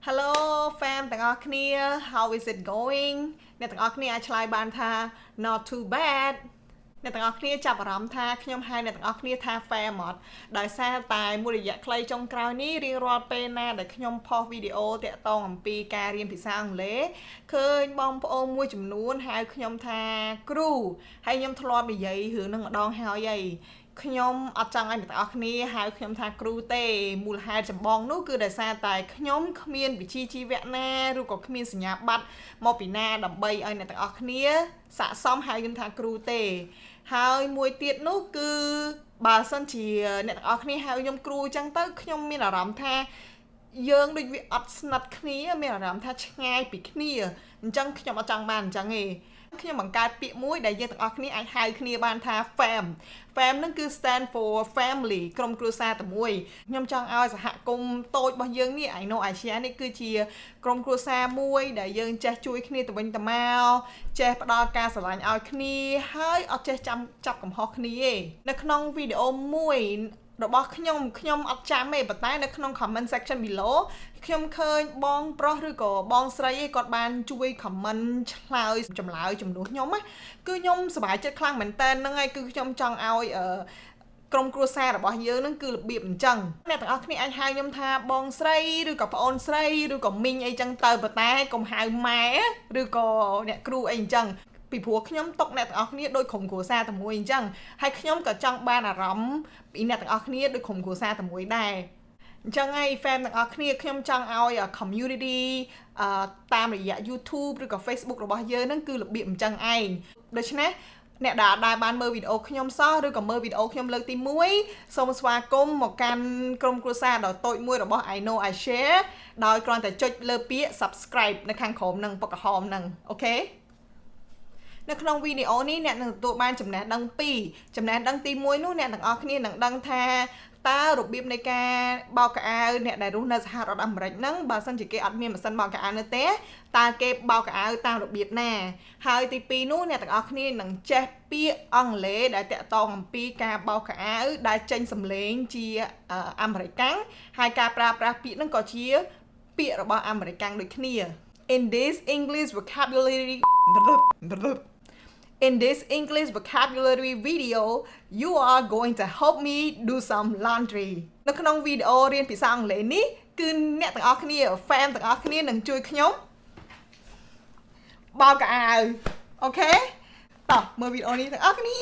Hello fam ទាំងអស់គ្នា how is it going អ្នកទាំងអស់គ្នាអាចឆ្លើយបានថា not too bad អ្នកទាំងអស់គ្នាចាប់អារម្មណ៍ថាខ្ញុំហៅអ្នកទាំងអស់គ្នាថា fam អត់ដោយសារតែមួយរយៈខ្លីចុងក្រោយនេះរៀងរាល់ពេលណាដែលខ្ញុំផុសវីដេអូតាក់ទងអំពីការរៀនភាសាអង់គ្លេសឃើញបងប្អូនមួយចំនួនហៅខ្ញុំថាគ្រូហើយខ្ញុំធ្លាប់និយាយរឿងនឹងម្ដងហើយហើយខ្ញុំអត់ចង់ឲ្យអ្នកទាំងអស់គ្នាហៅខ្ញុំថាគ្រូទេមូលហេតុចម្បងនោះគឺដោយសារតែខ្ញុំគ្មានវិជ្ជាជីវៈណាឬក៏គ្មានសញ្ញាបត្រមកពីណាដើម្បីឲ្យអ្នកទាំងអស់គ្នាស័ក្តិសមហៅខ្ញុំថាគ្រូទេហើយមួយទៀតនោះគឺបើសិនជាអ្នកទាំងអស់គ្នាហៅខ្ញុំគ្រូអញ្ចឹងទៅខ្ញុំមានអារម្មណ៍ថាយើងដូចវាអត់ស្និទ្ធគ្នាមានអារម្មណ៍ថាឆ្ងាយពីគ្នាអញ្ចឹងខ្ញុំអត់ចង់បានអញ្ចឹងទេខ្ញុំបង្កើតពាក្យមួយដែលយើងទាំងអស់គ្នាអាចហៅគ្នាបានថា fam ហ្នឹងគឺ stand for family ក្រុមគ្រួសារតែមួយខ្ញុំចង់ឲ្យសហគមន៍តូចរបស់យើងនេះ IknowIShare នេះគឺជាក្រុមគ្រួសារមួយដែលយើងចេះជួយគ្នាទៅវិញទៅមកចេះផ្ដល់ការស្រឡាញ់ឲ្យគ្នាហើយអត់ចេះចាប់កំហុសគ្នាទេនៅក្នុងវីដេអូមួយរបស់ខ្ញុំអត់ចាំទេប៉ុន្តែនៅក្នុង comment section below ខ្ញុំឃើញបងប្រុសឬក៏បងស្រីគាត់បានជួយ comment ឆ្លើយចម្លើយចំនួនខ្ញុំណាគឺខ្ញុំសប្បាយចិត្តខ្លាំងមែនតើហ្នឹងហើយគឺខ្ញុំចង់ឲ្យក្រុមគ្រួសាររបស់យើងហ្នឹងគឺរបៀបអញ្ចឹងអ្នកទាំងអស់គ្នាអាចហៅខ្ញុំថាបងស្រីឬក៏ប្អូនស្រីឬក៏មីងអីចឹងទៅប៉ុន្តែកុំហៅម៉ែឬក៏អ្នកគ្រូអីអញ្ចឹងពីព្រោះខ្ញុំຕົកអ្នកទាំងអស់គ្នាដូចក្រុមគ្រួសារតែមួយអញ្ចឹងហើយខ្ញុំក៏ចង់បានអារម្មណ៍ពីអ្នកទាំងអស់គ្នាដូចក្រុមគ្រួសារតែមួយដែរអញ្ចឹងហើយ fan ទាំងអស់គ្នាខ្ញុំចង់ឲ្យ community តាមរយៈ YouTube ឬក៏ Facebook របស់យើងហ្នឹងគឺរបៀបអញ្ចឹងឯងដូច្នេះអ្នកដែលបានមើលវីដេអូខ្ញុំសោះឬក៏មើលវីដេអូខ្ញុំលើកទី1សូមស្វាគមន៍មកកាន់ក្រុមគ្រួសារដ៏តូចមួយរបស់ IknowIShare ដោយគ្រាន់តែចុចលើពាក្យ subscribe នៅខាងក្រោមហ្នឹងប៉ុកក្រហមហ្នឹងអូខេនៅក្នុងវីដេអូនេះអ្នកនឹងទទួលបានចំណេះដឹង2ចំណេះដឹងទី1នោះអ្នកទាំងអស់គ្នានឹងដឹងថាតើរបៀបនៃការបោកកៅអៅអ្នកដែលរស់នៅសហរដ្ឋអាមេរិកហ្នឹងបើសិនជាគេអត់មានម៉ាស៊ីនបោកកៅអៅនៅទេតើគេបោកកៅអៅតាមរបៀបណាហើយទី2នោះអ្នកទាំងអស់គ្នានឹងចេះពាក្យអង់គ្លេសដែលតាក់ទងអំពីការបោកកៅអៅដែលចេញសំឡេងជាអាមេរិកាំងហើយការប្រើប្រាស់ពាក្យហ្នឹងក៏ជាពាក្យរបស់អាមេរិកាំងដូចគ្នា In this English vocabulary video, you are going to help me do some laundry. នៅក្នុងវីដេអូរៀនភាសាអង់គ្លេសនេះគឺអ្នកទាំងអស់គ្នា fan ទាំងអស់គ្នានឹងជួយខ្ញុំបោកកៅអៅអូខេតោះមើលវីដេអូនេះទាំងអស់គ្នា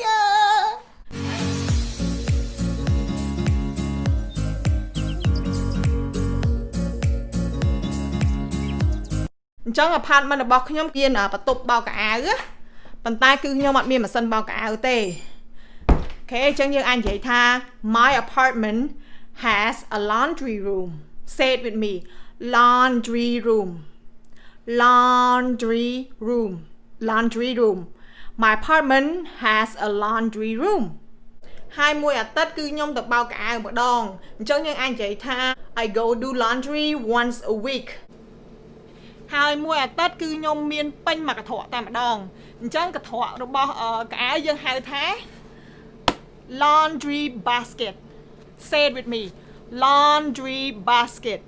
អញ្ចឹង apartment របស់ខ្ញុំមានបន្ទប់បោកកៅអៅប៉ុន្តែគឺខ្ញុំអត់មានម៉ាស៊ីនបោកកៅអៅទេអូខេអញ្ចឹងយើងអាចនិយាយថា My apartment has a laundry room. Say it with me. Laundry room. Laundry room. Laundry room. My apartment has a laundry room. ហើយមួយអាទិត្យគឺខ្ញុំទៅបោកកៅអៅម្ដងអញ្ចឹងយើងអាចនិយាយថា I go do laundry once a week. ហើយមួយអាទិត្យគឺខ្ញុំមានពេញមួយកន្ត្រកតែម្ដងអញ្ចឹងកន្ត្រករបស់កៅអៅយើងហៅថា laundry basket. Say it with me. Laundry basket.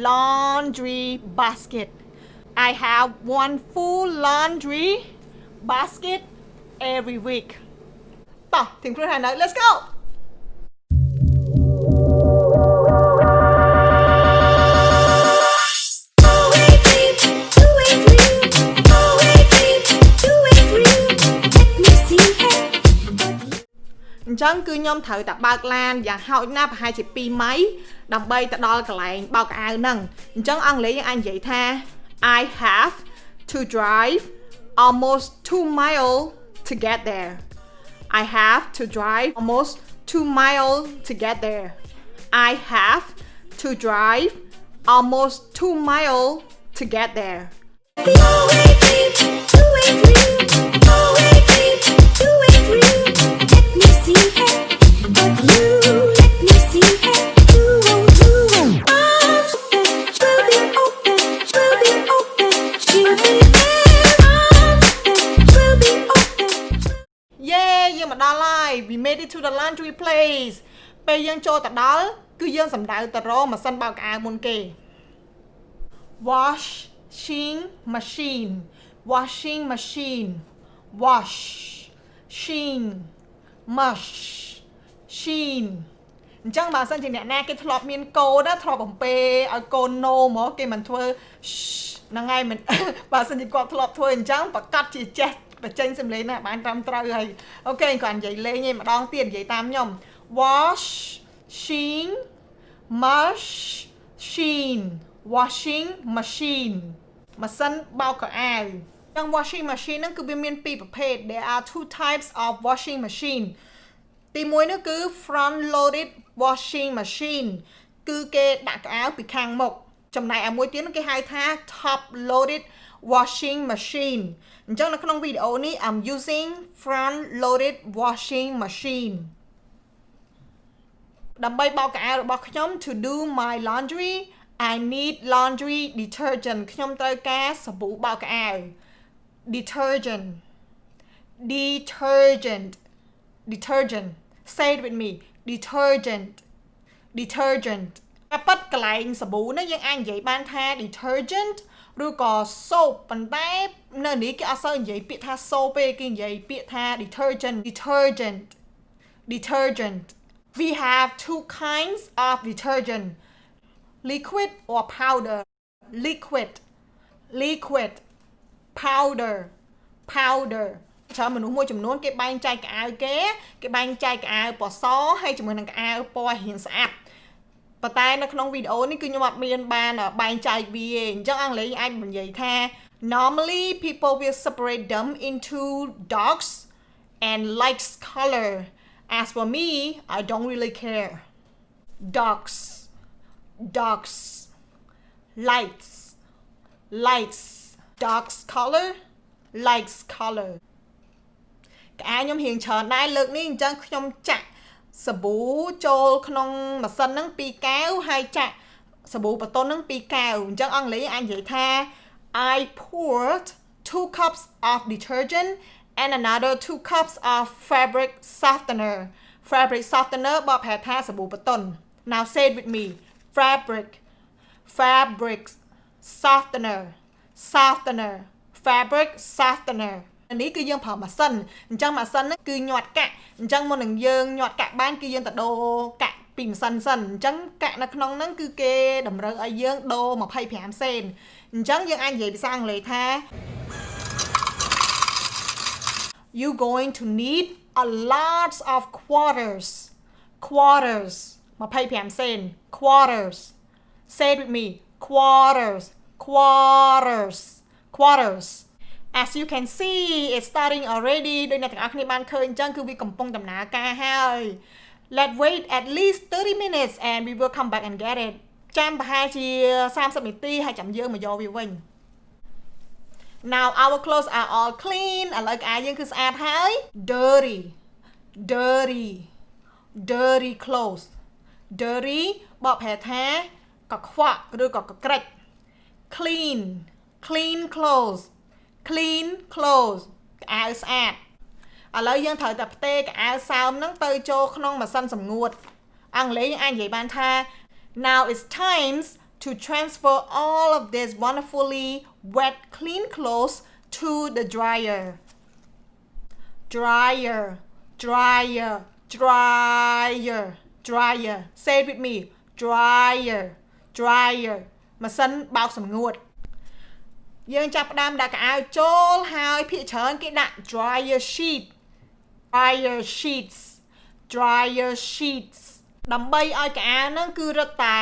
Laundry basket. I have one full laundry basket every week. តោះถึงខ្លួនហើយនៅ Let's go.អញ្ចឹងគឺខ្ញុំត្រូវតែបើកឡានយ៉ាងហោចណាស់ប្រហែលជា2ម៉ៃដើម្បីទៅដល់កន្លែងបោកកៅអៅហ្នឹងអញ្ចឹងអង់គ្លេសយើងអាចនិយាយថា I have to drive almost 2 miles to get there. I have to drive almost 2 miles to get there. I have to drive almost 2 miles to get there. We made it to the laundry place ពេលយើងចូលទៅដល់គឺយើងសម្ដៅទៅរកម៉ាស៊ីនបោកកៅអៅមុនគេ washing machine washing machine washing machine អញ្ចឹងបើសិនជាអ្នកណាគេធ្លាប់មានកូនណាធ្លាប់បំពេឲ្យកូនណូមកគេមិនធ្វើហ្នឹងហើយមិនបើសិនជាគាត់ធ្លាប់ធ្វើអញ្ចឹងប្រកាសជាចេះបញ្ចេញសំឡេងណាបានត្រឹមត្រូវហើយអូខេគាត់និយាយលេងឯងម្ដងទៀតនិយាយតាមខ្ញុំ washing machine washing machine ម៉ាស៊ីនបោកខោអាវទាំង washing machine ហ្នឹងគឺវាមានពីរប្រភេទ there are two types of washing machine ទីមួយនោះគឺ front loaded washing machine គឺគេដាក់កៅអៅពីខាងមុខចំណែកឯមួយទៀតគេហៅថា top loaded washing machine អញ្ចឹងនៅក្នុងវីដេអូនេះ I'm using front loaded washing machine ដើម្បីបោកកៅអៅរបស់ខ្ញុំ to do my laundry I need laundry detergent ខ្ញុំត្រូវការសាប៊ូបោកកៅអៅ detergent say it with me detergent តែប៉ាត់កន្លែងសាប៊ូនេះយើងអាចនិយាយបានថា detergent ឬក៏ soap ប៉ុន្តែនៅនេះគេអត់សូវនិយាយពាក្យថា soap ទេគេនិយាយពាក្យថា detergent we have two kinds of detergent liquid or powder liquid powder ច្រើនមនុស្សមួយចំនួនគេបែងចែកកៅអៅគេបែងចែកកៅអៅពណ៌សហើយជាមួយនឹងកៅអៅពណ៌រាងស្អាតប៉ុន្តែនៅក្នុងវីដេអូនេះគឺខ្ញុំអត់មានបានបែងចែកវាទេអញ្ចឹងអង់គ្លេសអាចនិយាយថា normally people will separate them into darks and lights color as for me I don't really care darks lights darks color lights color កៅអៅខ្ញុំរៀងច្រើនដែរលើកនេះអញ្ចឹងខ្ញុំចាក់សាប៊ូចូលក្នុងម៉ាស៊ីនហ្នឹង2កែវហើយចាក់សាប៊ូបន្ទន់ហ្នឹង2កែវអញ្ចឹងអង់គ្លេសអាចនិយាយថា I poured 2 cups of detergent and another 2 cups of fabric softener បកប្រែថាសាប៊ូបន្ទន់ now say it with me fabric softener fabric softener នេះគឺយើងប្រើម៉ាស៊ីនអញ្ចឹងម៉ាស៊ីនហ្នឹងគឺញាត់កាក់អញ្ចឹងមុននឹងយើងញាត់កាក់បានគឺយើងទៅដូរកាក់ពីម៉ាស៊ីនសិនអញ្ចឹងកាក់នៅក្នុងហ្នឹងគឺគេតម្រូវឲ្យយើងដូរ25សេនអញ្ចឹងយើងអាចនិយាយភាសាអង់គ្លេសថា you going to need a lot of quarters 25សេន quarters say it with me quarters as you can see it's starting already ដូចអ្នកទាំងអស់គ្នាបានឃើញអញ្ចឹងគឺវាកំពុងដំណើរការហើយ let's wait at least 30 minutes and we will come back and get it ចាំប្រហែលជា30នាទីហើយចាំយើងមកយកវាវិញ now our clothes are all clean ឥឡូវកៅអៅយើងគឺស្អាតហើយ dirty clothes dirty បកប្រែថាកខ្វក់ឬក៏កក្រិច clean clothes កៅអៅស្អាតឥឡូវយើងត្រូវតែផ្ទេរកៅអៅសើមហ្នឹងទៅចូលក្នុងម៉ាស៊ីនសម្ងួតអង់គ្លេសយើងអាចនិយាយបានថា now it's time to transfer all of this wonderfully wet clean clothes to the dryer say it with me dryer ម៉ាស៊ីនបោកសម្ងួតយើងចាប់ផ្ដើមដាក់កៅអៅចូលហើយភាគច្រើនគេដាក់ dryer sheets ដើម្បីឲ្យកៅអៅហ្នឹងគឺរត់តែ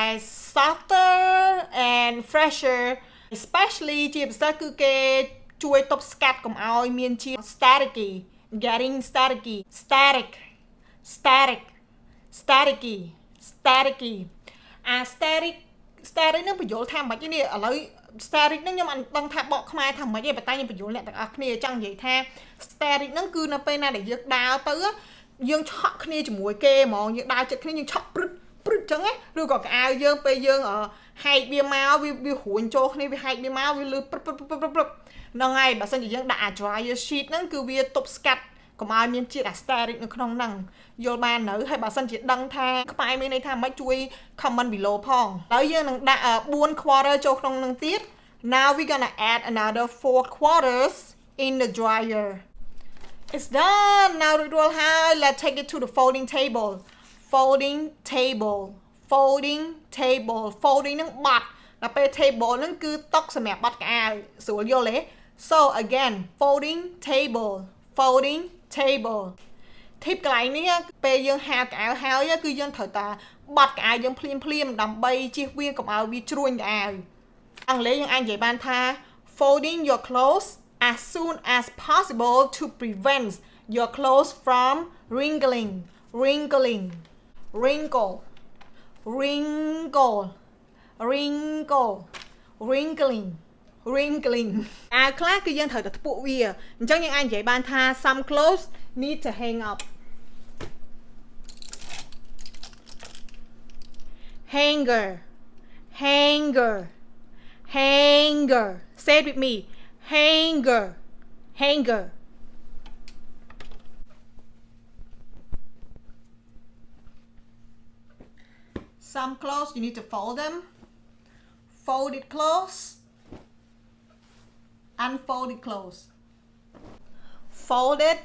softer and fresher especially ជាពិសេសគឺគេជួយទប់ស្កាត់កុំឲ្យមានជា staticky getting staticky static អា static ហ្នឹងបញ្យល់ថាម៉េចនេះឥឡូវ static ហ្នឹងខ្ញុំអត់ដឹងថាបកខ្មែរថាម៉េចទេប៉ុន្តែខ្ញុំបញ្យល់អ្នកទាំងអស់គ្នាចង់និយាយថា static ហ្នឹងគឺនៅពេលណាដែលយើងដើរទៅយើងឆក់គ្នាជាមួយគេហ្មងយើងដើរចិត្តគ្នាយើងឆក់ព្រឹតចឹងណាឬក៏កៅអៅយើងពេលយើងហែកវាមកវារួញចូលគ្នាវាហែកវាមកវាលឺព្រឹតហ្នឹងហើយបើសិនជាយើងដាក់ dryer sheet ហ្នឹងគឺវាទប់ស្កាត់កុំឲ្យមានជាតិ static នៅក្នុងហ្នឹងយល់បាននៅហើយបើសិនជាដឹងថាខ្មែរមានន័យថាម៉េចជួយ comment below ផងហើយយើងនឹងដាក់4 quarter ចូលក្នុងហ្នឹងទៀត Now we're gonna add another 4 quarters in the dryer. It's done. Now roll high. Let's take it to the folding table. Folding table. Folding table. Folding នឹងបត់ដល់ពេល table ហ្នឹងគឺតុសម្រាប់បត់កៅអៅស្រួលយល់ទេ So again folding table. Folding table. Tip កន្លែងនេះពេលយើងហាលកៅអៅហើយគឺយើងត្រូវតាបត់កៅអៅយើងភ្លាមដើម្បីជៀសវាងកុំឲ្យវាជ្រួញកៅអៅអង់គ្លេសយើងអាចនិយាយបានថា folding your clothes as soon as possible to prevent your clothes from wrinkling. Wrinkle. Wrinkling. អាវខ្លះគឺយើងត្រូវតែថ្ពក់វាអញ្ចឹងយើងអាចនិយាយបានថា some clothes need to hang up. Hanger. Say it with me. Hanger. Some clothes you need to fold them. Fold it close. Unfold it close. Fold it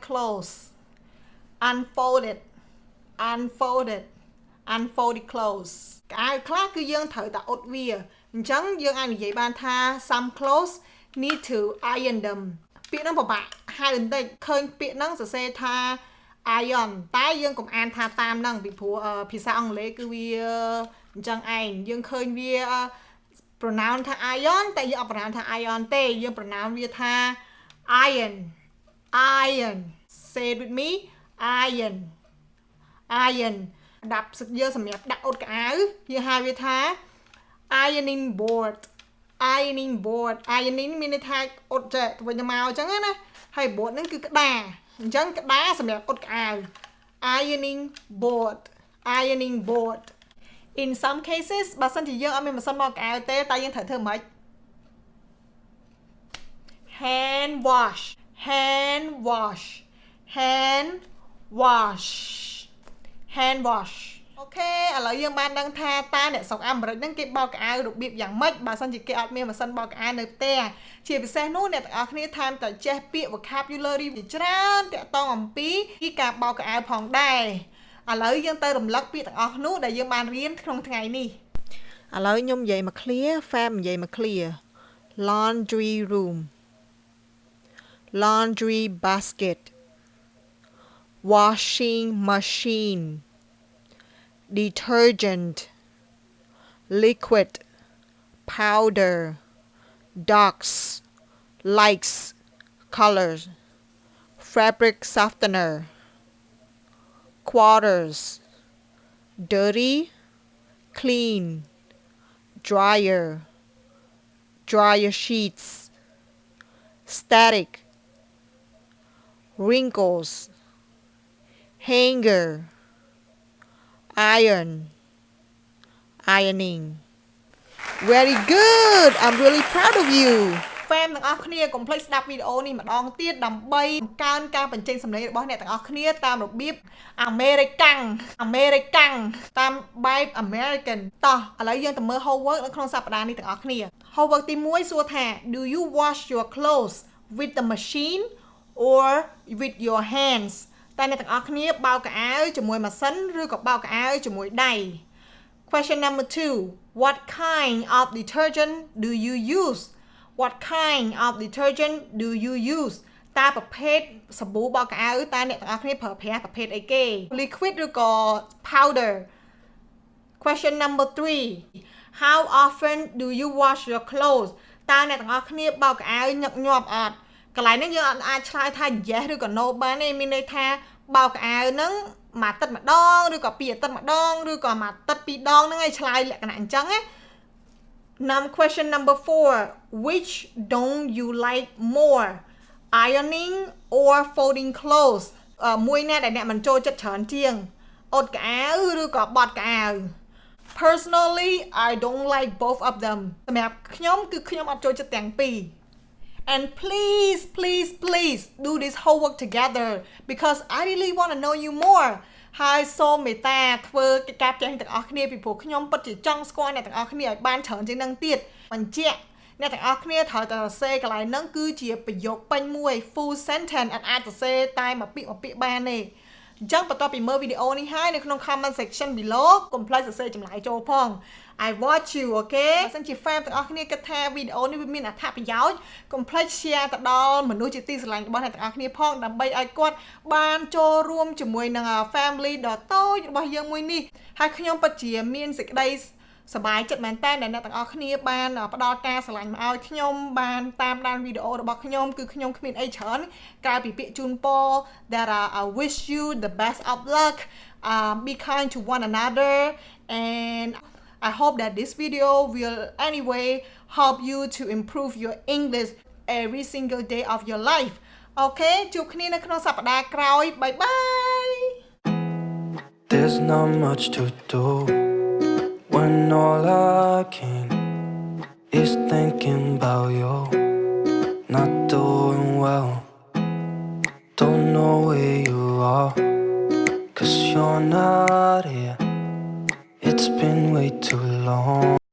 close. Unfold it close. កៅអៅខ្លះគឺយើងត្រូវតែអ៊ុតវាអញ្ចឹងយើងអាចនិយាយបានថា some clothes need to iron them ពាក្យហ្នឹងពិបាកហៅបន្តិចឃើញពាក្យហ្នឹងសរសេរថា iron តែយើងកុំអានថាតាមហ្នឹងពីព្រោះភាសាអង់គ្លេសគឺវាអញ្ចឹងឯងយើងឃើញវា pronounce ថា iron តែយើងអត់ pronounce ថា iron ទេយើង pronounce វាថា iron. Say it with me. Iron ដាក់យើងសម្រាប់ដាក់អ៊ុតកៅអៅយើងហៅវាថា ironing board. Ironing មានន័យថាអ៊ុតចេះទៅវិញមកអញ្ចឹងណាហើយ board ហ្នឹងគឺក្តារអញ្ចឹងក្តារសម្រាប់អ៊ុតកៅអៅ ironing board. In some cases បើសិនជាយើងអត់មានម៉ាស៊ីនបោកកៅអៅទេតែយើងត្រូវធ្វើម៉េច hand wash អូខេឥឡូវយើងបានដឹងថាតើអ្នកស្រុកអាមេរិកហ្នឹងគេបោកកៅអៅរបៀបយ៉ាងម៉េចបើសិនជាគេអត់មានម៉ាស៊ីនបោកកៅអៅនៅផ្ទះជាពិសេសនោះអ្នកទាំងអស់គ្នាថែមតែចេះពាក្យ vocabulary ជាច្រើនទាក់ទងអំពីការបោកកៅអៅផងដែរឥឡូវយើងទៅរំលឹកពាក្យទាំងអស់នោះដែលយើងបានរៀនក្នុងថ្ងៃនេះឥឡូវខ្ញុំនិយាយមក clear Fam និយាយមក clear laundry room laundry basket washing machine detergent liquid powder dogs lights colors fabric softener quarters dirty clean dryer sheets static wrinkles hanger ironing very good I'm really proud of you Fam ទាំងអស់គ្នាកុំភ្លេចស្ដាប់វីដេអូនេះម្ដងទៀតដើម្បីបង្កើនការបញ្ចេញសម្លេងរបស់អ្នកទាំងអស់គ្នាតាមរបៀប American តាមបែប American តោះឥឡូវយើងទៅមើល homework នៅក្នុងសប្តាហ៍នេះទាំងអស់គ្នា homework ទី1សួរថា Do you wash your clothes with the machine or with your hands តើអ្នកទាំងអស់គ្នាបោកកៅអៅជាមួយម៉ាស៊ីនឬក៏បោកកៅអៅជាមួយដៃ Question number 2 What kind of detergent do you use What kind of detergent do you use តើប្រភេទសាប៊ូបោកកៅអៅតើអ្នកទាំងអស់គ្នាប្រើប្រាស់ប្រភេទអីគេ Liquid ឬក៏ powder Question number 3 How often do you wash your clothes តើអ្នកទាំងអស់គ្នាបោកកៅអៅញឹកញាប់អត់កន្លែងនេះយើងអាចឆ្លើយថា yes ឬក៏ no បានទេមានន័យថាបោកកៅអៅហ្នឹងមួយអាទិត្យម្ដងឬក៏ពីរអាទិត្យម្ដងឬក៏មួយអាទិត្យពីរដងហ្នឹងឯងឆ្លើយលក្ខណៈអញ្ចឹងណាQuestion number 4 Which don't you like more ironing or folding clothes មួយណាដែលអ្នកមិនចូលចិត្តច្រើនជាងអ៊ុតកៅអៅឬក៏បត់កៅអៅ Personally I don't like both of them សម្រាប់ខ្ញុំគឺខ្ញុំអត់ចូលចិត្តទាំងពីរAnd please do this homework together because I really want to know you more ហើយសូមមេត្តាធ្វើកិច្ចការផ្ទះទាំងអស់គ្នាពីព្រោះខ្ញុំពិតជាចង់ស្គាល់អ្នកទាំងអស់គ្នាឲ្យបានច្រើនជាងនឹងទៀតបញ្ជាក់អ្នកទាំងអស់គ្នាត្រូវតែសរសេរកន្លែងហ្នឹងគឺជាប្រយោគពេញមួយ full sentence អាចសរសេរតែមួយពាក្យបានទេអញ្ចឹងបន្ទាប់ពីមើលវីដេអូនេះហើយនៅក្នុង comment section below កុំភ្លេចសរសេរចម្លើយចូលផង I watch you អូខេបើសិនជា fan ទាំងអស់គ្នាគិតថាវីដេអូនេះវាមានអត្ថប្រយោជន៍កុំភ្លេច share ទៅដល់មនុស្សជាទីស្រឡាញ់របស់អ្នកទាំងអស់គ្នាផងដើម្បីឲ្យគាត់បានចូលរួមជាមួយនឹង family ដ៏តូចរបស់យើងមួយនេះហើយខ្ញុំពិតជាមានសេចក្តីសប្បាយចិត្តមែនតើអ្នកទាំងអស់គ្នាបានផ្ដល់ការស្រឡាញ់មកឲ្យខ្ញុំបានតាមដានវីដេអូរបស់ខ្ញុំគឺខ្ញុំគ្មានអីច្រើនក្រៅពីពាក្យជូនពរ that I wish you the best of luck be kind to one another and I hope that this video will anyway help you to improve your English every single day of your life អូខេជួបគ្នានៅក្នុងសប្តាហ៍ក្រោយ bye bye There's not much to do when all I can is thinking about you. Not doing well, don't know where you are, 'cause you're not here. It's been way too long.